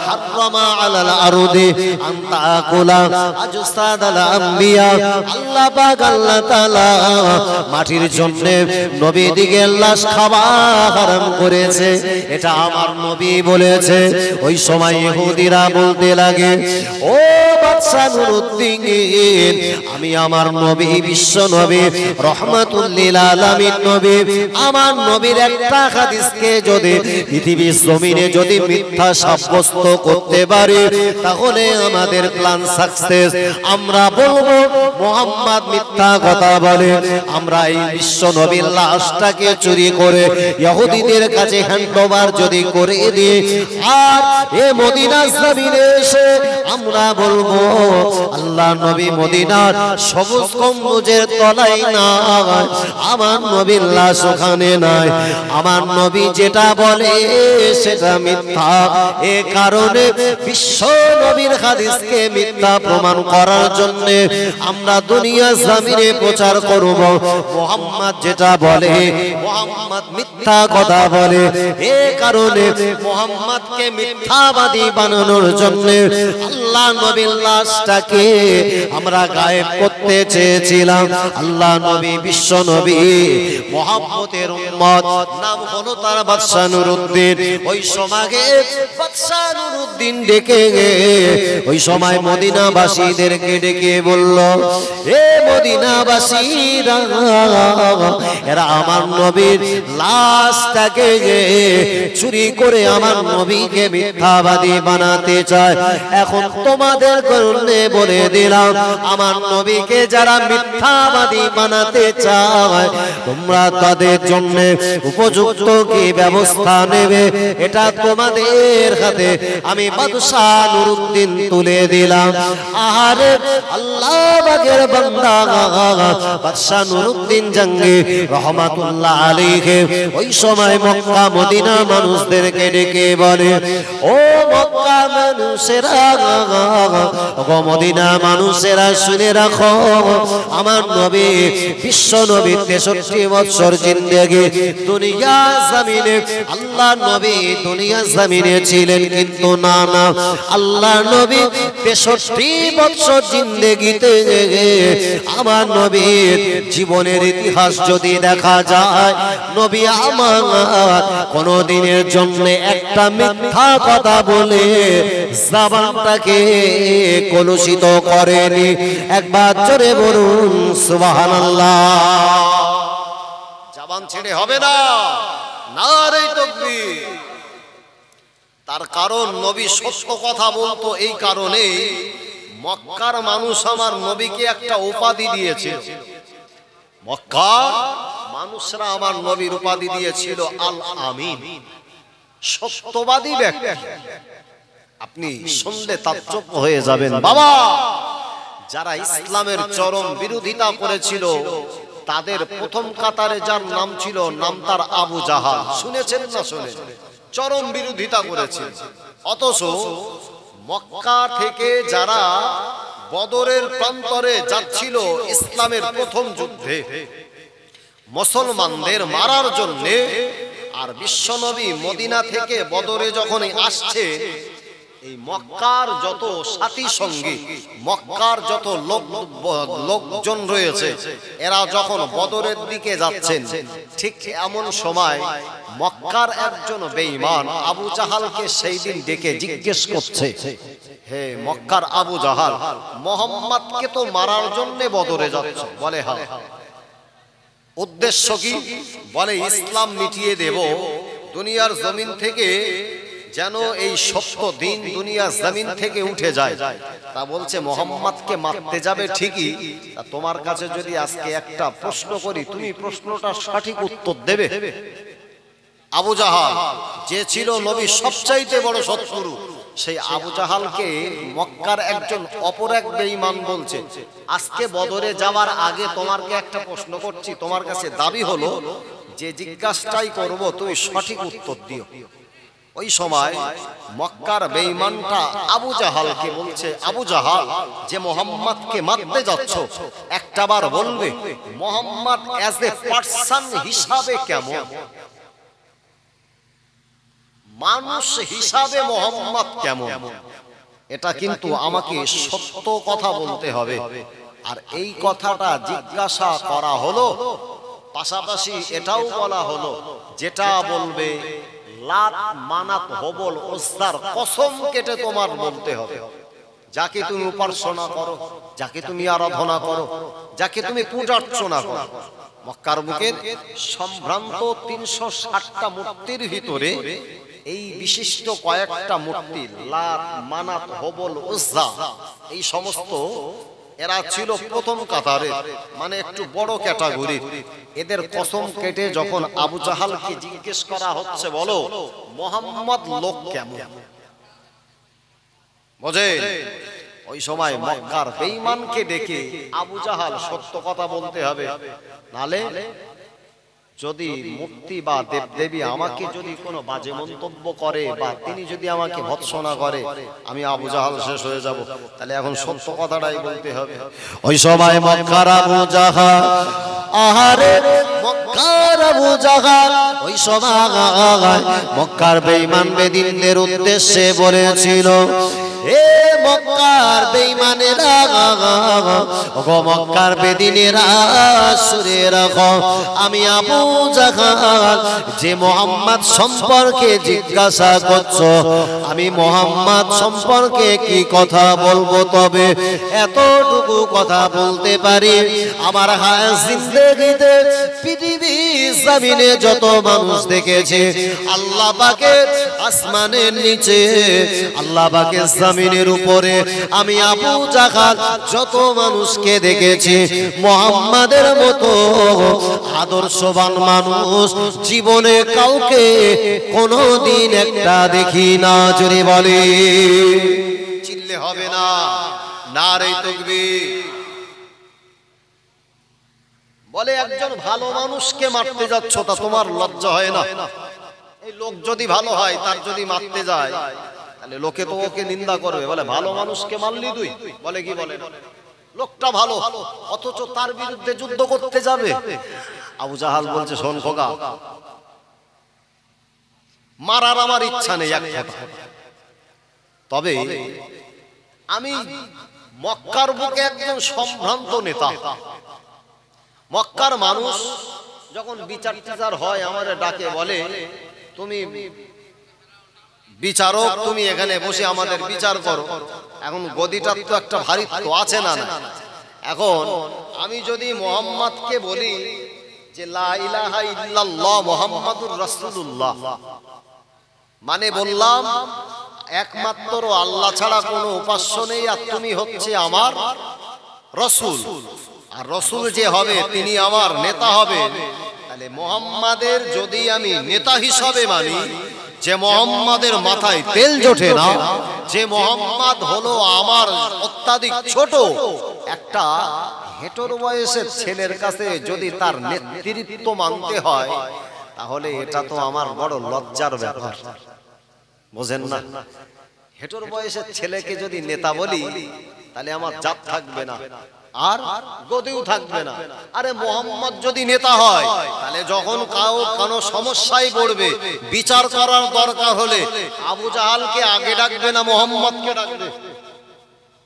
হাররামা আলাল আরদি আন তাআকুলা আজসাদাল আম্বিয়া। আল্লাহ পাক আল্লাহ তাআলা মাটির জন্য নবীদিগের লাশ খাওয়া হারাম করেছে, এটা আমার নবী বলেছে। ওই সময় ইহুদিরা বলতে লাগে, ও বাদশা নুরউদ্দিন, আমি আমার নবী বিশ্ব নবী রহমাতুল লিল আলামিন নবী, আমার নবীর একটা হাদিসকে যদি পৃথিবীর জমিনে যদি মিথ্যা সাব্যস্ত করতে পারি, তাহলে আমাদের প্ল্যান সাকসেস। আমরা বলবো মুহাম্মদ মিথ্যা কথা বলে, আমরা এই বিশ্ব নবীর লাশটাকে চুরি করে ইহুদিদের কাছে হ্যান্ডওভার যদি করে দিই, আর এ মদিনার জমিনে এসে আমরা বলবো আল্লাহ নবী মদিনার সবুজ গম্বুজের তলায় না, আমার নবীর লাশ ওখানে নাই, আমার নবী যেটা বলে সেটা মিথ্যা। এ কারণে বিশ্ব নবীর হাদিসকে মিথ্যা প্রমাণ করার জন্য আমরা দুনিয়া জমিনে প্রচার করব, মুহাম্মদ যেটা বলে মুহাম্মদ মিথ্যা কথা বলে। এ কারণে মুহাম্মদকে মিথ্যাবাদী বানানোর জন্য আল্লাহ নবীর লাশটাকে আমরা গায়েব করতে চেয়েছিলাম। আল্লাহ নবী বিশ্ব নবী মুহাম্মদের উম্মত, নাম হলো তার বাদশা নুরউদ্দিন। ওই সময়ে বাদশা নুরউদ্দিন ডেকে ওই সময় মদিনাবাসীদেরকে ডেকে বলল, এ মদিনাবাসীরা, এরা আমার নবীর লাশটাকে চুরি করে আমার নবীকে মিথ্যাবাদী বানাতে চায়। এখন তোমাদের কারণে বলে দিলাম, আমার নবীকে যারা মিথ্যাবাদী বানাতে চায়, তোমরা তাদের জন্য উপযুক্ত কি ব্যবস্থা নেবে, এটা তোমাদের হাতে আমি বাদশা নুরউদ্দিন তুলে দিলাম। আহারে আল্লাহ পাকের বান্দা বাদশা নুরউদ্দিন জঙ্গি রহমাতুল্লাহ আলাইহি ওই সময় মক্কা মদিনা মানুষদেরকে ডেকে বলে, ও মক্কা মানুষেরা, ও মদিনা মানুষেরা, শুনে রাখো, আমার নবী বিশ্ব নবী 63 বছর জিন্দেগি দুনিয়া জমিনে, আল্লাহ নবী দুনিয়া জমিনে ছিলেন, কিন্তু না না, আল্লাহ নবী 63 বছর জিন্দেগিতে আমার নবীর জীবনের ইতিহাস যদি দেখা যায়, নবী আমার কোনদিনের জন্য একটা মিথ্যা কথা বলে জবানটাকে কলুষিত করেনি। একবার জোরে বলুন সুবহানাল্লাহ। জবান ছেড়ে হবে না, নারে তাকবীর। তার কারণ নবী সত্য কথা বলতো, এই কারণে মক্কার মানুষ আমার নবীকে একটা উপাধি দিয়েছিল। মক্কার মানুষরা আমার নবীর উপাধি দিয়েছিল আল আমিন, সত্যবাদী ব্যক্তি। আপনি শুনলে তাজ্জব হয়ে যাবেন বাবা। যারা ইসলামের চরম বিরোধিতা করেছিল তাদের প্রথম কাতারে যার নাম ছিল, নাম তার আবু জাহাল। শুনেছেন না শুনেছেন? চরম বিরোধিতা করেছে। অথচ মক্কা থেকে যারা বদরের প্রান্তরে যাচ্ছিল ইসলামের প্রথম যুদ্ধে মুসলমানদের মারার জন্য, আর বিশ্বনবী মদিনা থেকে বদরে যখন আসছে, এই মক্কার যত সাথী সঙ্গী, মক্কার যত লোকজন রয়েছে, এরা যখন বদরের দিকে যাচ্ছেন, ঠিক এমন সময় মক্কার একজন বেঈমান আবু জাহালকে সেই দিন ডেকে জিজ্ঞেস করছে, হে মক্কার আবু জাহাল, মুহাম্মদকে তো মারার জন্য বদরে যাচ্ছ। বলে হ্যাঁ। উদ্দেশ্য কি? বলে ইসলাম মিটিয়ে দেব দুনিয়ার জমিন থেকে, যেন এই সত্য দিন দুনিয়ার জমিন থেকে উঠে যায়। তা বলছে মুহাম্মদকে মারতে যাবে ঠিকই, তা তোমার কাছে যদি আজকে একটা প্রশ্ন করি, তুমি প্রশ্নটা সঠিক উত্তর দেবে। আবু জাহাল যে ছিল নবীর সবচাইতে বড় শত্রু, সেই আবু জাহালকে মক্কার একজন অপর এক বেঈমান বলছে, আজকে বদরে যাওয়ার আগে তোমাকে একটা প্রশ্ন করছি, তোমার কাছে দাবি হলো যে জিজ্ঞাসাটাই করব তুমি সঠিক উত্তর দিও। ওই সময় মক্কার বেঈমানটা আবু জাহালকে বলছে, আবু জাহাল, যে মুহাম্মদকে মারতে যাচ্ছ, একটাবার বলবে মুহাম্মদ অ্যাজ এ পারসন হিসাবে কেমন, মানুষ হিসাবে মুহাম্মদ কেমন। এটা কিন্তু আমাকে সত্য কথা বলতে হবে। আর এই কথাটা জিজ্ঞাসা করা হলো, পাশাপাশি এটাও বলা হলো যেটা বলবে লাত মানাত হবল উজ্জার কসম কেটে তোমার বলতে হবে। যাকে তুমি উপাসনা করো, যাকে তুমি আরাধনা করো, যাকে তুমি পূজা অর্চনা করো, মক্কার বুকের সম্ভ্রান্ত ৩৬০টা মূর্তির ভিতরে এই বিশিষ্ট কয়েকটা মূর্তি লাত মানাত হবল উজ্জা, এই সমস্ত এরা ছিল প্রথম কাতারে, মানে একটু বড় ক্যাটাগরি। এদের কসম কেটে যখন আবু জাহালকে জিজ্ঞেস করা হচ্ছে, বলো মুহাম্মদ লোক কেমন, বুঝেন? ওই সময় মক্কার বেঈমানকে ডেকে আবু জাহাল সত্য কথা বলতে হবে, নালে যদি মূর্তি বা দেবদেবী আমাকে যদি কোনো বাজে মন্তব্য করে বা তিনি যদি আমাকে ভৎসনা করে, আমি আবু জাহাল শেষ হয়ে যাব। তাহলে এখন সত্য কথাটাই বলতে হবে। ওই সময় মক্কার আবু জাহাল, আহারে মক্কার আবু জাহাল ওই সময় মক্কার বেঈমান বেদিনদের উদ্দেশ্যে বলেছিল, এ মক্কার বেঈমানেরা, ওগো মক্কার বেদিনেরা, শুনে রাখো, আমি আবু জাহাল যে মুহাম্মদ সম্পর্কে জিজ্ঞাসা করছো, আমি মুহাম্মদ সম্পর্কে কি কথা বলবো, তবে এতটুকু কথা বলতে পারি, আমার হায়াত জিন্দেগিতে পৃথিবী জমিনে যত মানুষ দেখেছে, আল্লাহ পাকের আসমানের নিচে, আল্লাহ পাকের জমিনের উপরে, আমি আবু জাহাল যত মানুষকে দেখেছি, মুহাম্মাদের মতো আদর্শবান মানুষ জীবনে কাউকে কোনোদিন একটা দেখি না। জোরে বলে, চিল্লে হবে না, নারে তাকবীর। বলে একজন ভালো মানুষকে মারতে যাচ্ছ, তা তোমার লজ্জা হয় না? এই লোক যদি ভালো হয়, তার যদি মারতে যায়, তাহলে লোকে তো ওকে নিন্দা করবে, বলে ভালো মানুষকে মারলি তুই, বলে কি বলে লোকটা ভালো, অথচ তার বিরুদ্ধে যুদ্ধ করতে যাবে। আবু জাহাল বলছে, শোন খোকা, মারার আমার ইচ্ছা নেই এক কথা, তবে আমি মক্কার বুকে একজন সম্ভ্রান্ত নেতা, মক্কার মানুষ যখন বিচার টিচার হয় আমাদের ডাকে, বলে তুমি বিচারক, তুমি এখানে বসে আমাদের বিচার করো। এখন গদিটার তো একটা ভারী তো আছে না? এখন আমি যদি মুহাম্মদকে বলি যে লা ইলাহা ইল্লাল্লাহ মুহাম্মাদুর রাসূলুল্লাহ, মানে বললাম একমাত্র আল্লাহ ছাড়া কোনো উপাস্য নেই, আর তুমি হচ্ছে আমার রাসূল, আর রাসূল যে হবে তিনি আমার নেতা হবে। তাহলে মুহাম্মাদের যদি আমি নেতা হিসাবে মানি, যে মুহাম্মাদের মাথায় তেল জোটে না, যে মুহাম্মদ হলো আমার অত্যাধিক ছোট, একটা হেঁটোর বয়সের ছেলের কাছে যদি তার নেতৃত্ব মানতে হয়, তাহলে এটা তো আমার বড় লজ্জার ব্যাপার, বোঝেন না? হেঁটোর বয়সের ছেলেকে যদি নেতা বলি, তাহলে আমার জাত থাকবে না, আর গদিও থাকবে না। আরে মুহাম্মদ যদি নেতা হয়, তাহলে যখন কোনো সমস্যায় পড়বে, বিচার করার দরকার হলে আবু জাহালকে আগে ডাকবে না মুহাম্মদকে ডাকবে?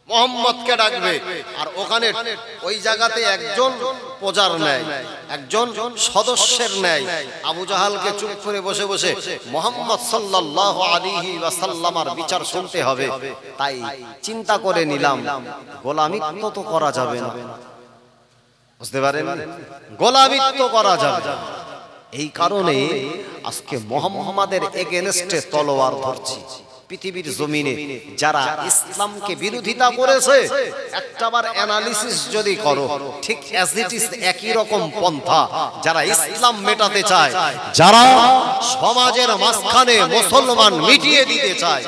মুহাম্মদকে ডাকবে। আর ওখানে ওই জায়গাতে একজন প্রজার ন্যায়, একজন সদস্যের ন্যায় আবু জাহালকে চুপ করে বসে বসে মুহাম্মদ সাল্লাল্লাহু আলাইহি ওয়াসাল্লামের বিচার শুনতে হবে। তাই চিন্তা করে নিলাম, গোলামিত্ব তো করা যাবে না, বুঝতে পারেন? গোলামিত্ব করা যাবে না। এই কারণে আজকে মুহাম্মাদের এগেনস্টে তলোয়ার ধরছি। পৃথিবীর জমিনে যারা ইসলামকে বিরোধিতা করেছে, একটাবার অ্যানালিসিস যদি করো, ঠিক অ্যাজ ইট ইজ একই রকম পন্থা যারা ইসলাম মেটাতে চায়, যারা সমাজের মাঝখানে মুসলমান মিটিয়ে দিতে চায়,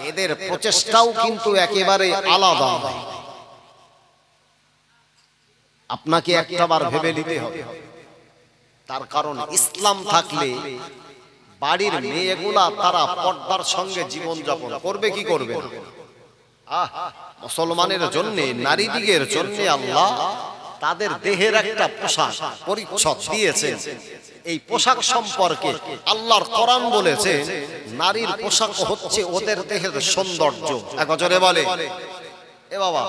এদের প্রচেষ্টাও কিন্তু একেবারে আলাদা। আপনাকে একটাবার ভেবে নিতে হবে। তার কারণ ইসলাম থাকলে বাড়ির মেয়েগুলা তারা পর্দার সঙ্গে জীবন যাপন করবে, কি করবে? মুসলমানের জন্য, নারীদিগের জন্য আল্লাহ তাদের দেহের একটা পোশাক পরিচ্ছদ দিয়েছেন। এই পোশাক সম্পর্কে আল্লাহর কোরআন বলেছে, নারীর পোশাক হচ্ছে ওদের দেহের সৌন্দর্য। একজনে বলে, এ বাবা,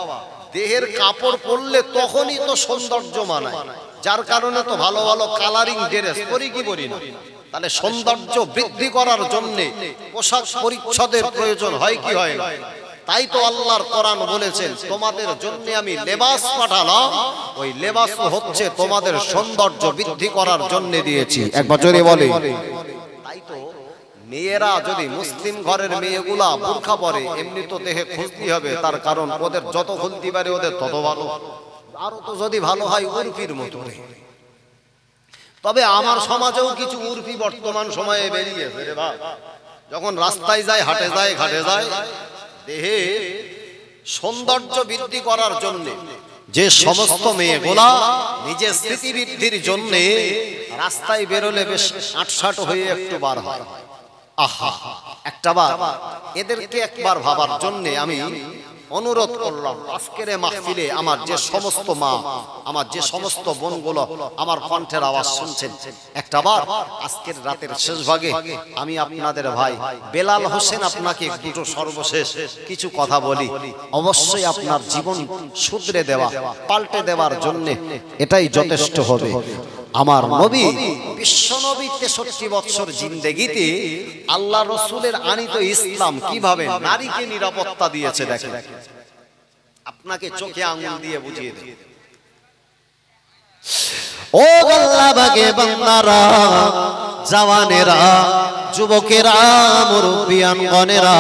দেহের কাপড় পরলে তখনই তো সৌন্দর্য মানায়, যার কারণে তো ভালো ভালো কালারিং ড্রেস পরি, কি পরি না? তাহলে সৌন্দর্য বৃদ্ধি করার জন্য পোশাক পরিচ্ছদের প্রয়োজন হয় কি হয় না? তাই তো আল্লাহর কোরআন বলেছেন, তোমাদের জন্য আমি লেবাস পাঠালাম, ওই লেবাস হচ্ছে তোমাদের সৌন্দর্য বৃদ্ধি করার জন্য দিয়েছি। এক বছরে বলে। তাই তো মেয়েরা যদি মুসলিম ঘরের মেয়েগুলা বোরকা পরে, এমনি তো দেহে খুঁজতে হবে, তার কারণ ওদের যত খুলতে পারে ওদের তত ভালো, আরো তো যদি ভালো হয় উর্ফির মতো। তবে আমার সমাজেও কিছু উর্ফি বর্তমান সময়ে বেরিয়েছে রে ভাই। যখন রাস্তায় যায়, হাটে যায়, ঘাটে যায়, দেহে সৌন্দর্য বৃদ্ধি করার জন্য যে সমস্ত মেয়েগুলা নিজের স্মৃতি বৃদ্ধির জন্য রাস্তায় বেরোলে বেশ আটসাট হয়ে একটু বার হয়, আহা, একটাবার এদেরকে একবার ভাবার জন্য আমি অনুরোধ করলাম, আজকের মাহফিলে আমার যে সমস্ত মা, আমার যে সমস্ত বোনগুলো আমার কণ্ঠের আওয়াজ শুনছেন, একটাবার আজকের রাতের শেষ ভাগে আমি আপনাদের ভাই বেলাল হোসেন আপনাকে দুটো সর্বশেষ কিছু কথা বলি। অবশ্যই আপনার জীবন শুধরে দেওয়া, পাল্টে দেওয়ার জন্য এটাই যথেষ্ট হবে। আমার নবী, বিশ্ব নবী 63 বছর জিন্দেগিতে আল্লাহ রসুলের আনিত ইসলাম কিভাবে নারীকে নিরাপত্তা দিয়েছে দেখেন। আপনাকে চোখে আঙুল দিয়ে বুঝিয়ে দেব। ও আল্লাহ বাগে বান্দারা, জওয়ানেরা, যুবকেরা, মুরব্বিয়ানগণেরা,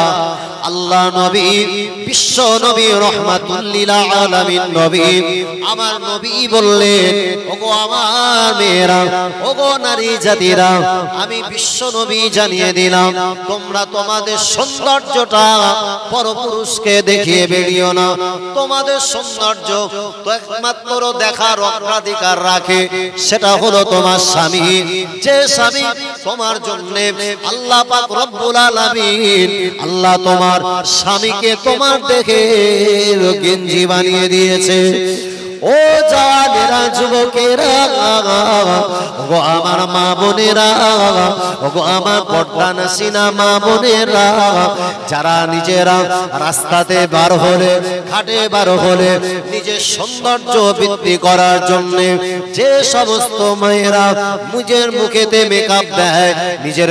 আল্লাহ নবী, বিশ্ব নবী, রহমাতুল লিল আলামিন নবী, আমার নবী বললেন, ওগো আমার মেয়েরা, ওগো নারী জাতিরা, আমি বিশ্ব নবী জানিয়ে দিলাম, তোমরা তোমাদের সৌন্দর্যটা পরপুরুষকে দেখিয়ে বেরিও না। তোমাদের সৌন্দর্য তো একমাত্র দেখার অগ্রাধিকার রাখে, সেটা হলো তোমার স্বামী। যে স্বামী তোমার জন্য আল্লাহ পাক রব্বুল আলামিন, আল্লাহ তোমার স্বামীকে তোমার দেখে গেঞ্জি বানিয়ে দিয়েছে। ও জানেরা, যুবকেরা, ওগো আমার মা বোনেরা, ওগো আমার পর্দানসীনা মা বোনেরা, যারা নিজেরা রাস্তাতে বার হলে, ঘাটে বার হলে নিজের সৌন্দর্য বৃদ্ধি করার জন্য যে সমস্ত মেয়েরা নিজের মুখেতে মেকআপ দেয়, নিজের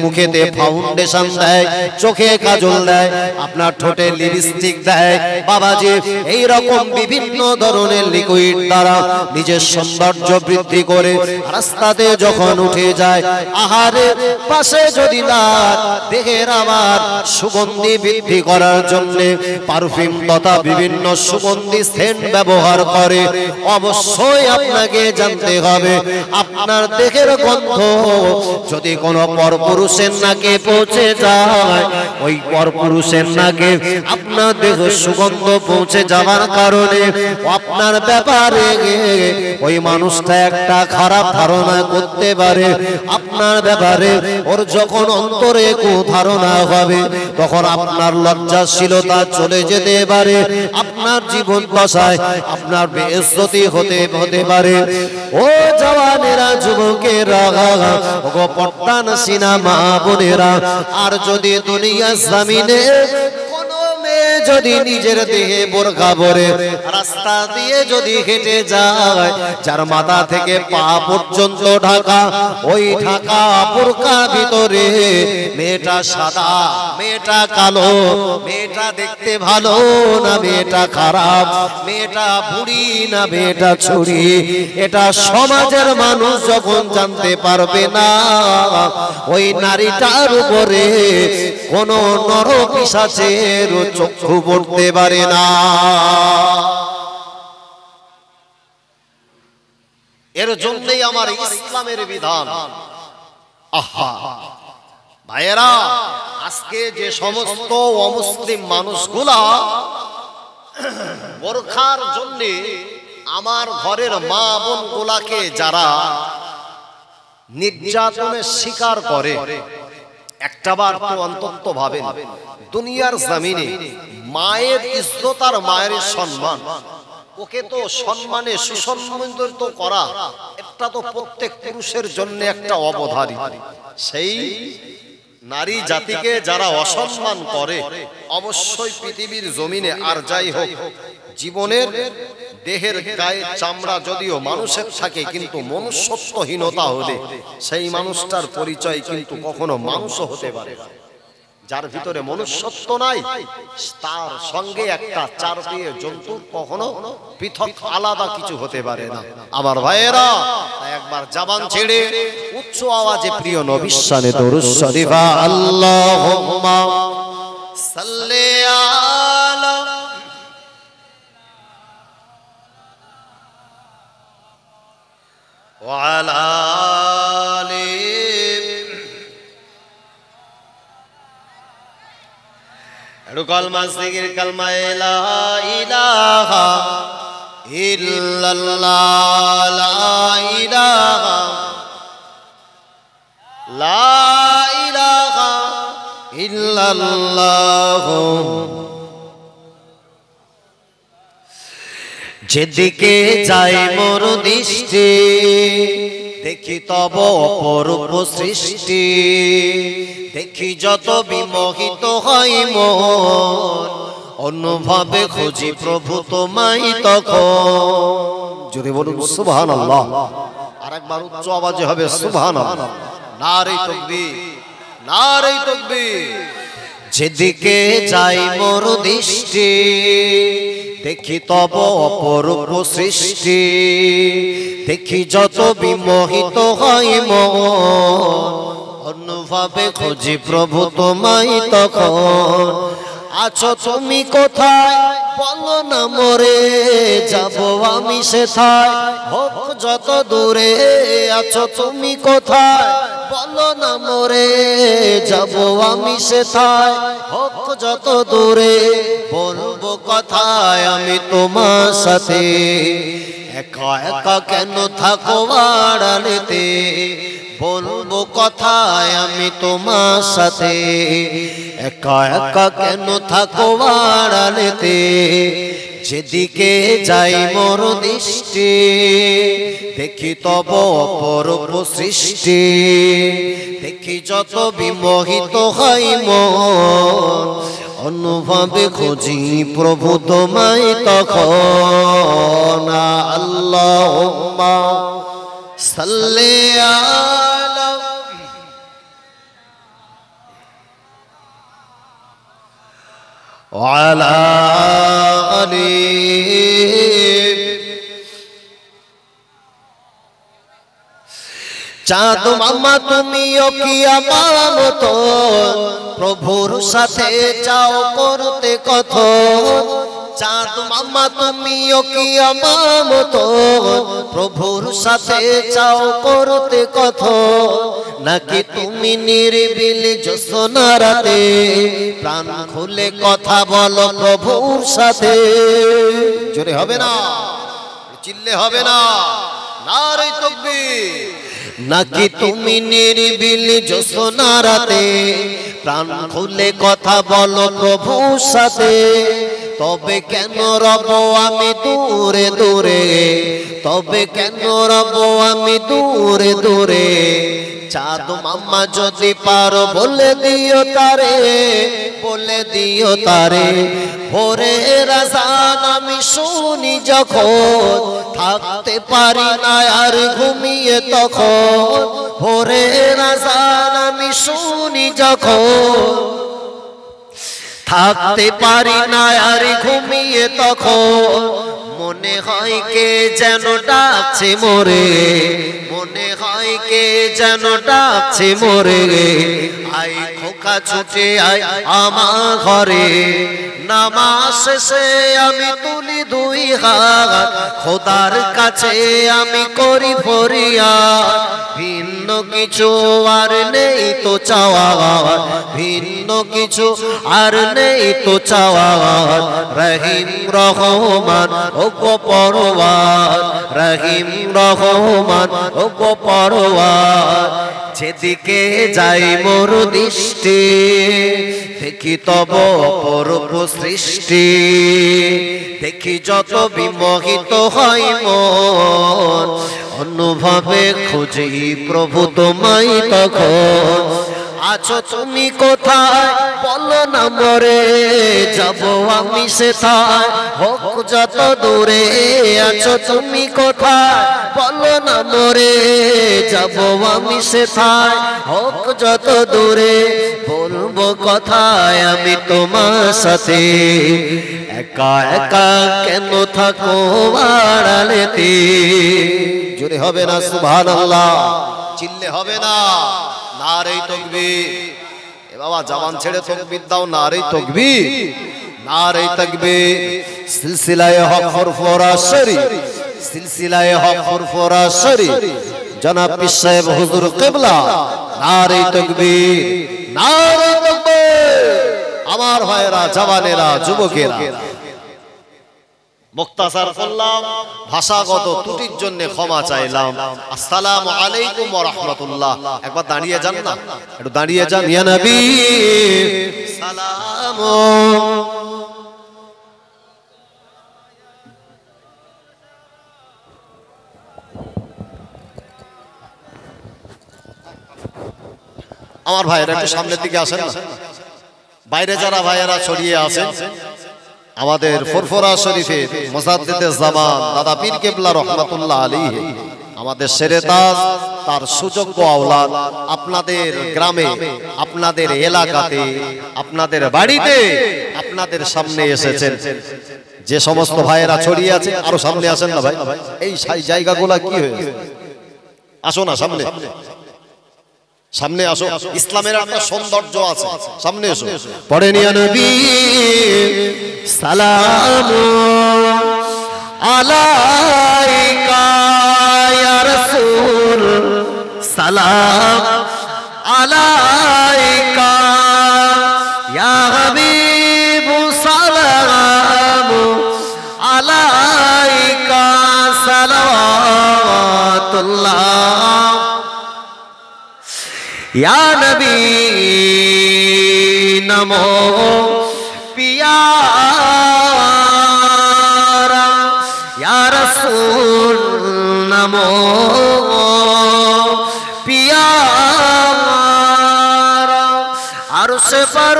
মুখেতে ফাউন্ডেশন দেয়, চোখে কাজল দেয়, আপনার ঠোঁটে লিপস্টিক দেয়, বাবাজি এইরকম বিভিন্ন ধরনের ধরনের লিকুইড দ্বারা নিজের সৌন্দর্য বৃদ্ধি করে রাস্তাতে যখন উঠে যায়, আহারে পাশে যদি দাঁত দেহের আবার সুগন্ধি বৃদ্ধি করার জন্য পারফিউম তথা বিভিন্ন সুগন্ধি সেন্ট ব্যবহার করে, অবশ্যই আপনাকে জানতে হবে আপনার দেহের গন্ধ যদি কোনো পরপুরুষের নাকে পৌঁছে যায়, ওই পরপুরুষের নাকে আপনার দেহ সুগন্ধ পৌঁছে যাওয়ার কারণে আপনার ব্যাপারে ওই মানুষটা একটা খারাপ ধারণা করতে পারে আপনার ব্যাপারে। ওর যখন অন্তরে কুধারণা হবে তখন আপনার লজ্জাশীলতা চলে যেতে পারে, আপনার জীবন দশায় আপনার বেইজ্জতি হতে পারে। ও জওয়ানেরা, যুবকেরা, ও পর্দানশীনা মা বোনেরা, আর যদি দুনিয়া জমিনে যদি নিজের দেহে বোরকা পরে রাস্তা দিয়ে যদি হেঁটে যায়, যার মাথা থেকে পা পর্যন্ত ঢাকা, ওই ঢাকা বোরকা ভিতরে মেয়েটা সাদা, মেয়েটা কালো, মেয়েটা দেখতে ভালো না মেয়েটা খারাপ, মেয়েটা বুড়ি না মেয়েটা ছুরি, এটা সমাজের মানুষ যখন জানতে পারবে না, ওই নারীটার উপরে কোন নরপিশাচের চক্ষু পড়তে পারে না। এর জন্যই আমার ইসলামের বিধান। আহা ভাইয়েরা, আজকে যে সমস্ত অমুসলিম মানুষগুলা বোরখার জন্য আমার ঘরের মা বোন গুলাকে যারা নির্যাতনের শিকার করে, একটাবার তো অন্তত ভাবেন দুনিয়ার জমিনে মায়ের ইজ্জত আর মায়ের সম্মান, ওকে তো সম্মানে সুসম্মানিত করা এটা তো প্রত্যেক পুরুষের জন্য একটা অবধারিত। সেই নারী জাতিকে যারা অসম্মান করে, অবশ্যই পৃথিবীর জমিনে আর যাই হোক জীবনের দেহের গায়ে চামড়া যদিও মানুষের থাকে, কিন্তু মনুষ্যত্বহীনতা হলে সেই মানুষটার পরিচয় কিন্তু কখনো মানুষ হতে পারে না। যার ভিতরে মনুষ্যত্ব নাই, তার সঙ্গে একটা চার পায়ে জন্তু কখনো পৃথক আলাদা কিছু হতে পারে না। আমার ভাইয়েরা, একবার জবান ছেড়ে উচ্চ আওয়াজে প্রিয় নবীর শানে দরুদ শরীফ আল্লাহুম্মা সাল্লি আলা ওয়া আলা আলি কালমা জিকির কালমা লা ইলাহা ইল্লাল্লাহ, লা ইলাহা, লা ইলাহা ইল্লাল্লাহ। যেদিকে যাই মোর দৃষ্টি দেখি তব অপরূপ সৃষ্টি, দেখি যত বিমোহিত হয় মন, অনুভবে খুঁজি প্রভু তোমায় তখন। যদি বলুন সুবহানাল্লাহ, আরেকবার উচ্চ আওয়াজে হবে সুবহানাল্লাহ। নারে তাকবীর, নারে তাকবীর। যেদিকে যাই মোর দৃষ্টি দেখি তব অপরূপ সৃষ্টি, দেখি যত বিমোহিত হয় মন, অনুভবে খুঁজি প্রভু তোমায় তখন। আছো তুমি কোথায় বলো না মোরে, যাব আমি সেথায় হোক যত দূরে। আছো তুমি কোথায় বলো না মোরে, যাব আমি সেথায় হোক যত দূরে। বলবো কথায় আমি তোমার সাথে, একা একা কেন থাকো আড়ালেতে। বলবো কথায় আমি তোমার সাথে, একা একা কেন থাকো আড়ালেতে। যেদিকে যাই মোর দৃষ্টি দেখি তব অপরূপ সৃষ্টি, দেখি যত বিমোহিত হয় মন, অনুভবে খুঁজি প্রভু তোমায় তখন। আল্লাহুম্মা সাল্লি আলা ওয়া আলা আলি চাঁদ মামা তুমিও কি আমার মতো প্রভুর সাথে চাও করতে কথন চাঁদ মামা তুমিও কি আমার মতো প্রভুর সাথে চাও করতে কথন নাকি তুমি নিরিবিলি জ্যোৎস্না রাতে প্রাণ খুলে কথা বলো প্রভুর সাথে জোরে হবে না চিল্লে হবে না নারে তাকবীর নাকি তুমি নিরিবিলি জ্যোৎস্না রাতে প্রাণ খুলে কথা বলো প্রভুর সাথে তবে কেন রব আমি দূরে দূরে তবে কেন রব আমি দূরে দূরে চাঁদ মামা যদি পারো বলে দিও তারে ভোরে রাজান আমি শুনি যখন থাকতে পারি না আর ঘুমিয়ে তখন ভোরে রাজান আমি শুনি যখন থাকতে পারি না আর ঘুমিয়ে তখন মনে হয় কে যেন ডাকছে মোরে মনে হয় কে যেন ডাকছে মোরে আই খোকা ছুটে আয় আমার ঘরে নামাজ শেষে আমি তুলি দুই হাত খোদার কাছে আমি করি ফরিয়াদ ভিন্ন কিছু আর নেই তো চাওয়া ভিন্ন কিছু আর নেই তো চাওয়া রহিম রহমান ও গো পরওয়ার রহিম রহমান ও গো পরওয়ার যেদিকে যাই মোর দৃষ্টি দেখি তব অপরূপ সৃষ্টি দেখি যত বিমোহিত হয় মন অনুভবে খুঁজি প্রভু তোমায় তখন আছো তুমি কোথায় বলো না মরে যাব আমি সেথায় হোক যত দূরে আছো তুমি কোথায় বলো না মরে যাব আমি সেথায় হোক যত দূরে বলবো কথায় আমি তোমার সাথে একা একা কেন থাকো আড়ালেতে জোরে হবে না সুবহানাল্লাহ চিল্লে হবে না নারে তাকবীর এ বাবা জবান ছেড়ে তাকবীর দাও নারে তাকবীর নারে তাকবীর সিলসিলায়ে হক ফুরফুরা শরী সিলসিলায়ে হক ফুরফুরা শরী জনাব পীর সাহেব হুজুর কিবলা নারে তাকবীর নারে তাকবীর আমার ভাইরা জওয়ানেরা যুবকেরা মুক্তাসার করলাম ভাষাগত ত্রুটির জন্য ক্ষমা চাইলাম আসসালামু আলাইকুম ওয়া রাহমাতুল্লাহ একবার দাঁড়িয়ে যান না একটু দাঁড়িয়ে যান ইয়া নবী সালাম আমার ভাইরা একটু সামনের দিকে আসেন না বাইরে যারা ভাইয়েরা ছড়িয়ে আছেন আমাদের ফুরফুরা শরীফের মুজাদ্দিদে জামান দাদা পীর কেবলা রহমাতুল্লাহ আলাইহি আমাদের শেরে তাজ তার সুযোগ্য আওলাদ আপনাদের গ্রামে আপনাদের এলাকাতে আপনাদের বাড়িতে আপনাদের সামনে এসেছেন যে সমস্ত ভাইয়েরা ছড়িয়ে আছে আরো সামনে আসেন না ভাই এই জায়গাগুলো কি হয়েছে আসো না সামনে সামনে আসো ইসলামের একটা সৌন্দর্য আছে সামনে এসো পড়েন ইয়া নবী সালামু আলাইকা ইয়া রাসূল সালাম আলাইকা ইয়া হাবিব সালাম আলাইকা সালাওয়াতুল্লাহ या नबी नमो प्यारा या रसूल नमो प्यारा अर्श पर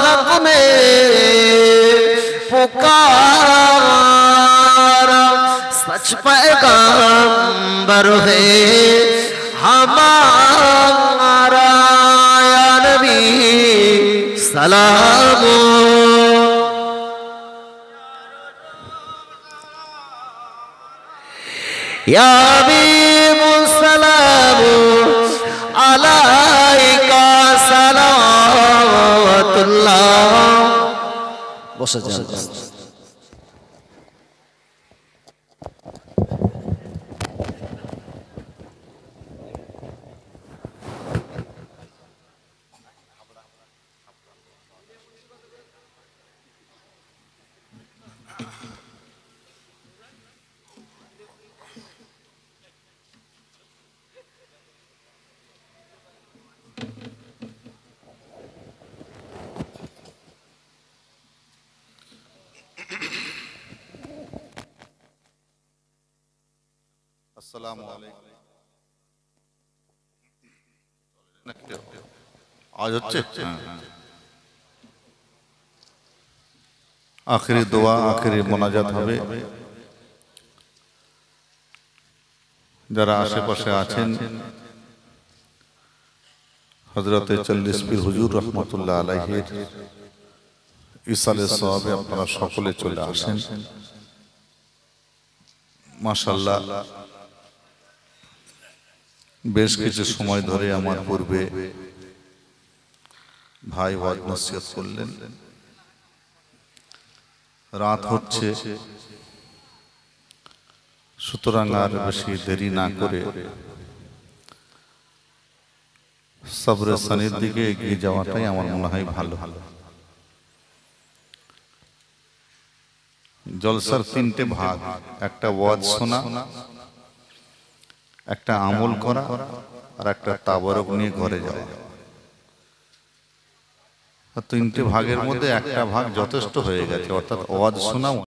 हक में पुकारा सच पैगंबर है हमारा या नबी सलाम या हबीब सलाम আলাইকা সালাওয়াতুল্লাহ। বসে যান। আসসালামু আলাইকুম। আজ হচ্ছে আখেরি দোয়া, আখেরি মোনাজাত হবে। যারা আশেপাশে আছেন, হযরতে 40 পীর হুজুর রহমাতুল্লাহ আলাইহির ইসালে সওয়াবে আপনারা সকলে চলে আসেন। মাশাআল্লাহ, বেশ কিছু সময় ধরে আমার পূর্বে ভাই ওয়াজ নসিহত করলেন। রাত হচ্ছে, সুতরাং আর বেশি দেরি না করে সবরে সানির দিকে এগিয়ে যাওয়াটাই আমার মনে হয় ভালো। জলসার তিনটে ভাগ, একটা ওয়াজ শোনা, একটা আমল করা, আর একটা তাবারক নিয়ে ঘরে যাওয়া। তিনটে ভাগের মধ্যে একটা ভাগ যথেষ্ট হয়ে গেছে, অর্থাৎ ওয়াজ শোনা